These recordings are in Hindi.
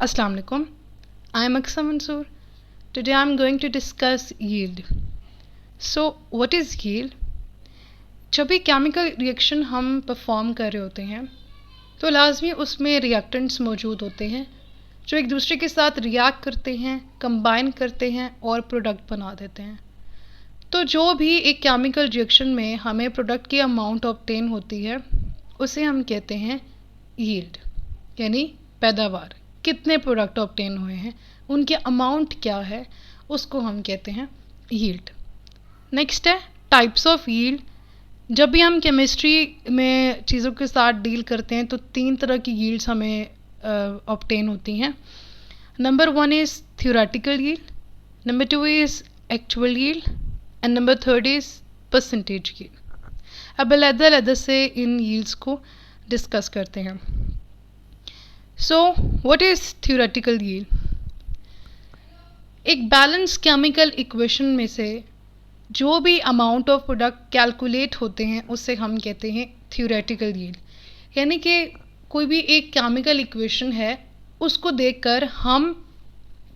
Assalamu alaikum. I am Aksa Mansoor. Today I am going to discuss yield. So, what is yield? जब भी केमिकल रिएक्शन हम परफॉर्म कर रहे होते हैं तो लाजमी उसमें रिएक्टेंट्स मौजूद होते हैं जो एक दूसरे के साथ रिएक्ट करते हैं, कंबाइन करते हैं और प्रोडक्ट बना देते हैं। तो जो भी एक केमिकल रिएक्शन में हमें प्रोडक्ट की अमाउंट ऑब्टेन होती है उसे हम कहते हैं यील्ड, यानी पैदावार। कितने प्रोडक्ट ऑब्टेन हुए हैं, उनके अमाउंट क्या है, उसको हम कहते हैं यील्ड। नेक्स्ट है टाइप्स ऑफ यील्ड। जब भी हम केमिस्ट्री में चीज़ों के साथ डील करते हैं तो 3 तरह की यील्ड्स हमें ऑब्टेन होती हैं। Number 1 is theoretical yield, number 2 is actual yield and number 3 is percentage yield. अब अलग-अलग से इन यील्ड्स को डिस्कस करते हैं। So what is theoretical yield? एक बैलेंस केमिकल इक्वेशन में से जो भी अमाउंट ऑफ प्रोडक्ट कैलकुलेट होते हैं उसे हम कहते हैं थ्योरेटिकल यील्ड। यानी कि कोई भी एक केमिकल इक्वेशन है उसको देखकर हम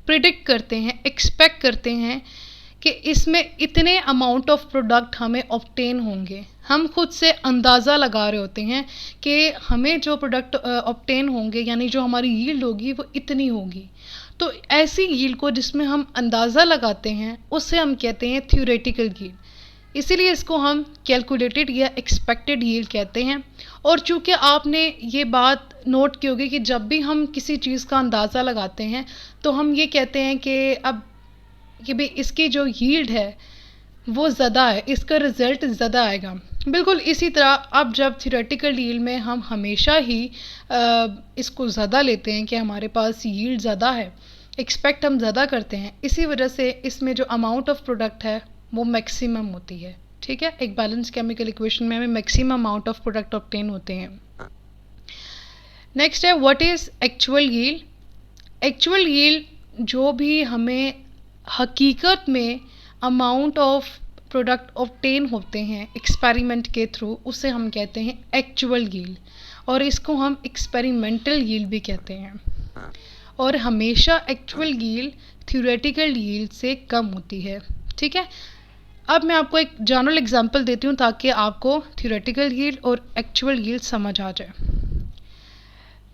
प्रिडिक्ट करते हैं, एक्सपेक्ट करते हैं कि इसमें इतने अमाउंट ऑफ प्रोडक्ट हमें ऑब्टेन होंगे। हम खुद से अंदाज़ा लगा रहे होते हैं कि हमें जो प्रोडक्ट ऑब्टेन होंगे यानी जो हमारी यील्ड होगी वो इतनी होगी। तो ऐसी यील्ड को जिसमें हम अंदाज़ा लगाते हैं उसे हम कहते हैं थ्योरेटिकल यील्ड। इसीलिए इसको हम कैलकुलेटेड या एक्सपेक्टेड यील्ड कहते हैं। और चूँकि आपने ये बात नोट की होगी कि जब भी हम किसी चीज़ का अंदाज़ा लगाते हैं तो हम ये कहते हैं कि भाई इसकी जो यील्ड है वो ज़्यादा है, इसका रिज़ल्ट ज़्यादा आएगा। बिल्कुल इसी तरह अब जब थ्योरेटिकल यील्ड में हम हमेशा ही इसको ज़्यादा लेते हैं कि हमारे पास यील्ड ज़्यादा है, एक्सपेक्ट हम ज़्यादा करते हैं, इसी वजह से इसमें जो अमाउंट ऑफ प्रोडक्ट है वो मैक्सिमम होती है। ठीक है, एक बैलेंस केमिकल इक्वेशन में हमें maximum amount of product obtain होते हैं। नेक्स्ट है what is actual yield. Actual yield जो भी हमें हकीकत में अमाउंट ऑफ प्रोडक्ट ऑब्टेन होते हैं एक्सपेरिमेंट के थ्रू, उसे हम कहते हैं एक्चुअल यील्ड और इसको हम एक्सपेरिमेंटल यील्ड भी कहते हैं। और हमेशा एक्चुअल यील्ड थ्योरेटिकल यील्ड से कम होती है। ठीक है, अब मैं आपको एक जनरल एग्जांपल देती हूँ ताकि आपको थ्योरेटिकल यील्ड और एक्चुअल यील्ड समझ आ जाए।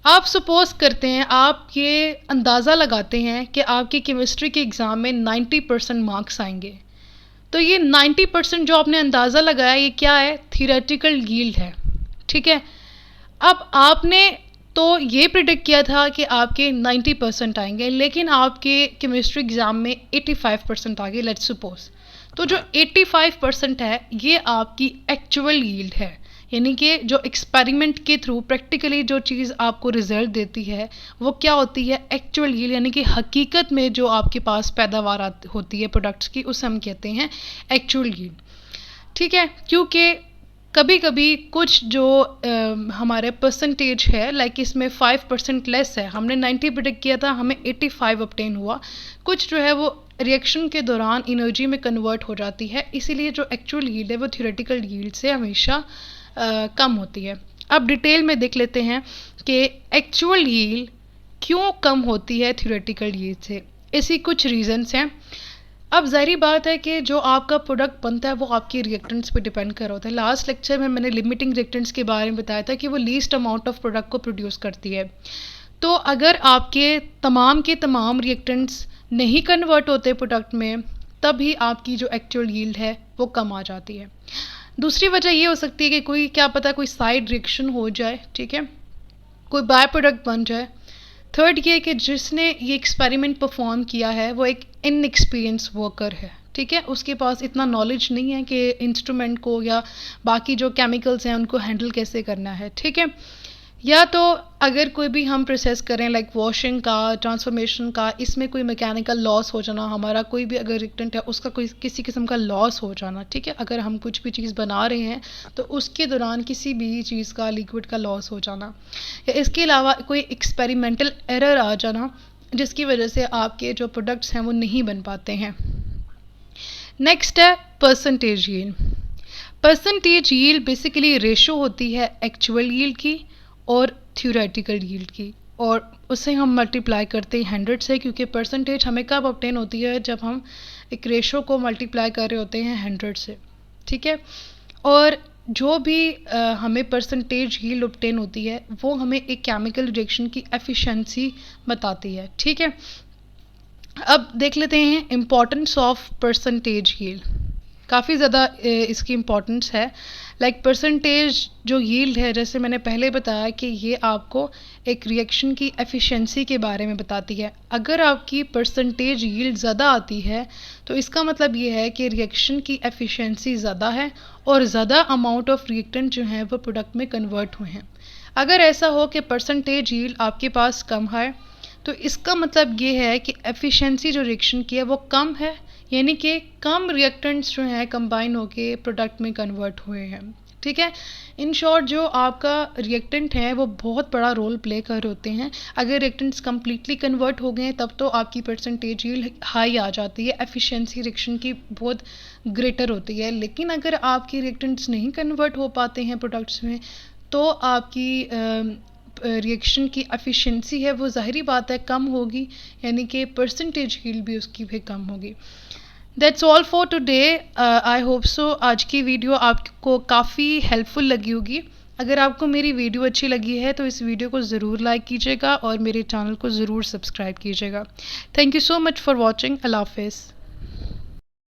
आप सपोज करते हैं, आप ये अंदाज़ा लगाते हैं कि आपकी केमिस्ट्री के एग्ज़ाम में 90% मार्क्स आएंगे। तो ये 90% जो आपने अंदाज़ा लगाया ये क्या है? थ्योरेटिकल यील्ड है। ठीक है, अब आपने तो ये प्रिडिक्ट किया था कि आपके 90% आएंगे, लेकिन आपके केमिस्ट्री एग्ज़ाम में 85% आ गए लेट्स सपोज। तो जो 85% है ये आपकी एक्चुअल यील्ड है, यानी कि जो एक्सपेरिमेंट के थ्रू प्रैक्टिकली जो चीज़ आपको रिजल्ट देती है वो क्या होती है? एक्चुअल यील्ड, यानी कि हकीकत में जो आपके पास पैदावार होती है प्रोडक्ट्स की उसे हम कहते हैं एक्चुअल यील्ड। ठीक है, क्योंकि कभी कभी कुछ जो हमारे परसेंटेज है लाइक इसमें 5% लेस है, हमने 90 प्रिडिक्ट किया था, हमें 85 ऑब्टेन हुआ। कुछ जो है वो रिएक्शन के दौरान एनर्जी में कन्वर्ट हो जाती है, इसीलिए जो एक्चुअल यील्ड है वो थ्योरेटिकल यील्ड से हमेशा कम होती है। अब डिटेल में देख लेते हैं कि एक्चुअल यील्ड क्यों कम होती है थ्योरेटिकल यील्ड से। ऐसी कुछ रीजंस हैं। अब ज़ाहिर बात है कि जो आपका प्रोडक्ट बनता है वो आपके रिएक्टेंट्स पे डिपेंड कर रहा होता है। लास्ट लेक्चर में मैंने लिमिटिंग रिएक्टेंट्स के बारे में बताया था कि वो लीस्ट अमाउंट ऑफ प्रोडक्ट को प्रोड्यूस करती है। तो अगर आपके तमाम के तमाम रिएक्टेंट्स नहीं कन्वर्ट होते प्रोडक्ट में तभी आपकी जो एक्चुअल यील्ड है वो कम आ जाती है। दूसरी वजह ये हो सकती है कि कोई क्या पता कोई साइड रिएक्शन हो जाए, ठीक है, कोई बाय प्रोडक्ट बन जाए। थर्ड ये कि जिसने ये एक्सपेरिमेंट परफॉर्म किया है वो एक इनएक्सपीरियंस वर्कर है। ठीक है, उसके पास इतना नॉलेज नहीं है कि इंस्ट्रूमेंट को या बाकी जो केमिकल्स हैं उनको हैंडल कैसे करना है। ठीक है, या तो अगर कोई भी हम प्रोसेस करें लाइक वॉशिंग का, ट्रांसफॉर्मेशन का, इसमें कोई मैकेनिकल लॉस हो जाना, हमारा कोई भी अगर रिएक्टेंट है उसका कोई किसी किस्म का लॉस हो जाना। ठीक है, अगर हम कुछ भी चीज़ बना रहे हैं तो उसके दौरान किसी भी चीज़ का, लिक्विड का लॉस हो जाना, या इसके अलावा कोई एक्सपेरिमेंटल एरर आ जाना जिसकी वजह से आपके जो प्रोडक्ट्स हैं वो नहीं बन पाते हैं। नेक्स्ट है percentage yield. Percentage yield basically ratio होती है एक्चुअल यील्ड की और थ्योरेटिकल यील्ड की, और उसे हम मल्टीप्लाई करते हैं 100 से, क्योंकि परसेंटेज हमें कब ऑब्टेन होती है, जब हम एक रेशो को मल्टीप्लाई कर रहे होते हैं 100 से, ठीक है। और जो भी हमें परसेंटेज यील्ड ऑब्टेन होती है वो हमें एक केमिकल रिएक्शन की एफिशिएंसी बताती है, ठीक है। अब देख लेते हैं इम्पॉर्टेंस ऑफ परसेंटेज यील्ड। काफ़ी ज़्यादा इसकी इम्पॉर्टेंस है। लाइक परसेंटेज जो यील्ड है, जैसे मैंने पहले बताया कि ये आपको एक रिएक्शन की एफिशिएंसी के बारे में बताती है। अगर आपकी परसेंटेज यील्ड ज़्यादा आती है तो इसका मतलब ये है कि रिएक्शन की एफिशिएंसी ज़्यादा है और ज़्यादा अमाउंट ऑफ रिएक्टेंट जो हैं वो प्रोडक्ट में कन्वर्ट हुए हैं। अगर ऐसा हो कि परसेंटेज यील्ड आपके पास कम है तो इसका मतलब ये है कि एफिशिएंसी जो रिएक्शन की है वो कम है, यानी कि कम रिएक्टेंट्स जो हैं कंबाइन होके प्रोडक्ट में कन्वर्ट हुए हैं, ठीक है। इन शॉर्ट जो आपका रिएक्टेंट है वो बहुत बड़ा रोल प्ले कर रहे होते हैं। अगर रिएक्टेंट्स कम्प्लीटली कन्वर्ट हो गए तब तो आपकी परसेंटेज यील्ड हाई आ जाती है, एफिशिएंसी रिएक्शन की बहुत ग्रेटर होती है। लेकिन अगर आपके रिएक्टेंट्स नहीं कन्वर्ट हो पाते हैं प्रोडक्ट्स में तो आपकी रिएक्शन की एफिशिएंसी है वो ज़ाहिरी बात है कम होगी, यानी कि परसेंटेज यील्ड भी उसकी भी कम होगी। That's all for today. I hope so आज की वीडियो आपको काफ़ी हेल्पफुल लगी होगी। अगर आपको मेरी वीडियो अच्छी लगी है तो इस वीडियो को ज़रूर लाइक कीजिएगा और मेरे चैनल को ज़रूर सब्सक्राइब कीजिएगा। Thank you so much for watching. Allah हाफ़िज़।